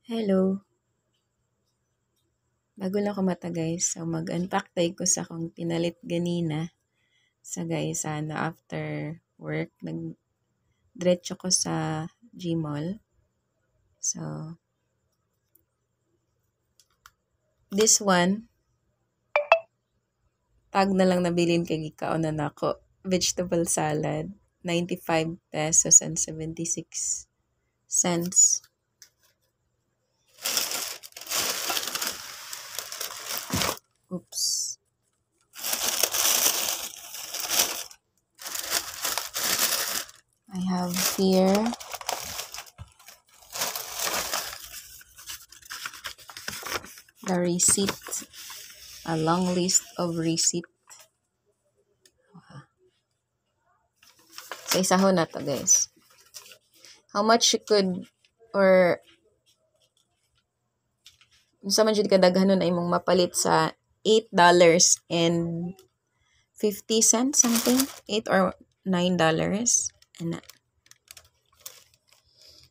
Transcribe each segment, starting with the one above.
Hello. Bago lang ko mata guys, so mag-unpack tayo ko sa akong pinalit ganina sa guys, after work, nag-diretso ko sa Gmall. So, this one, tag na lang nabilin kay gikaonan ako. Vegetable salad, 95 pesos and 76 cents. Oops. I have here the receipt, a long list of receipt. So, isaho na to guys. How much you could, or sa man jud kadaghanon ay mong mapalit sa $8.50 something, $8 or $9. And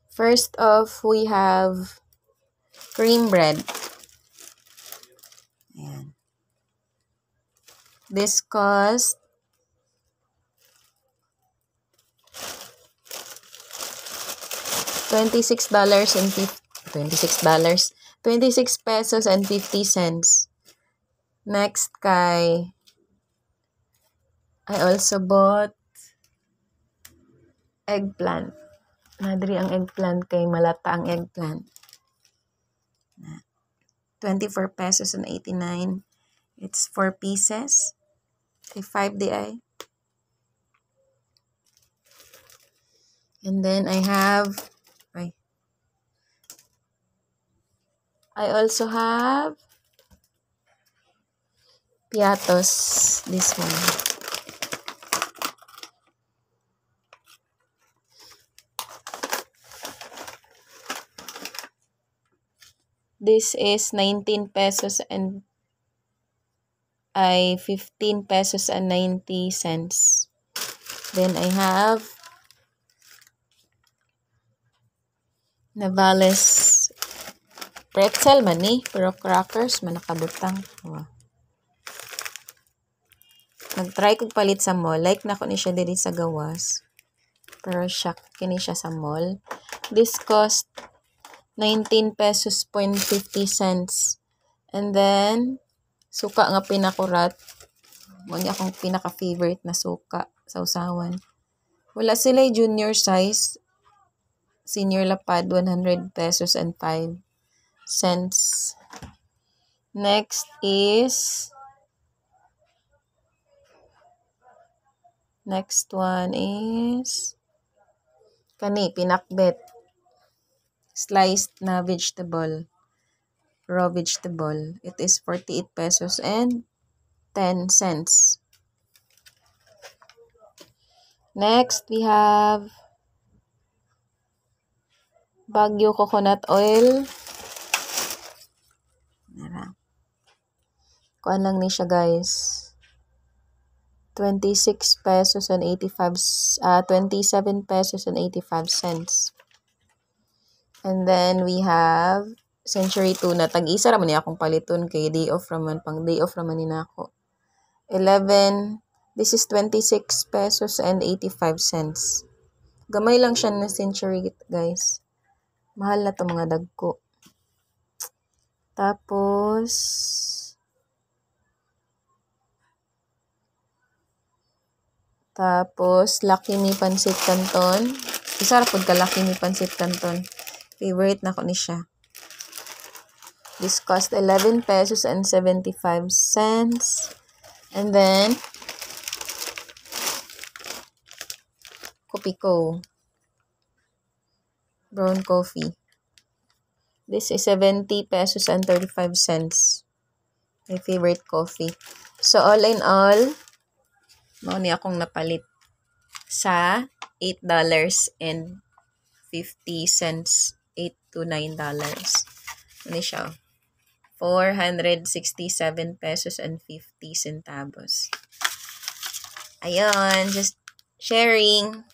first off, we have cream bread. Ayan. This cost $26 pesos and 50 cents. Next kay I also bought eggplant. Nadri ang eggplant kay malata ang eggplant. 24 pesos and 89. It's 4 pieces. Okay, 5 DI. And then I also have piatos, this one. This is 19 pesos and 15 pesos and 90 cents. Then I have Navales pretzel man ni, pero crackers man nakabutang. Wow. Nag-try kong palit sa mall. Like na ko ni siya diri sa gawas. Pero shock kini siya sa mall. This cost 19 pesos point 50 cents. And then, suka nga pinakurat. Muna akong pinaka-favorite na suka sa usawan. Wala sila junior size. Senior lapad, 100 pesos and 5 cents. Next one is kani, pinakbet. Sliced na vegetable. Raw vegetable. It is 48 pesos and 10 cents. Next, we have Baguio coconut oil. Kuan lang ni siya guys. 27 pesos and 85 cents. And then we have Century Tuna. Tag-isa raman niya akong paliton kay day off raman ni nako. 11. This is 26 pesos and 85 cents. Gamay lang siya na Century guys. Mahal na to mga dagko. Tapos, Lucky Me Pancit Canton. Isa ra pud ka Lucky Me Pancit Canton. Favorite na ko ni siya. This cost 11 pesos and 75 cents. And then, Kopiko. Brown coffee. This is 70 pesos and 35 cents. My favorite coffee. So, all in all, mao ni akong napalit sa $8.50. $8 to $9. Ano siya? 467 pesos and 50 centavos. Ayun, just sharing.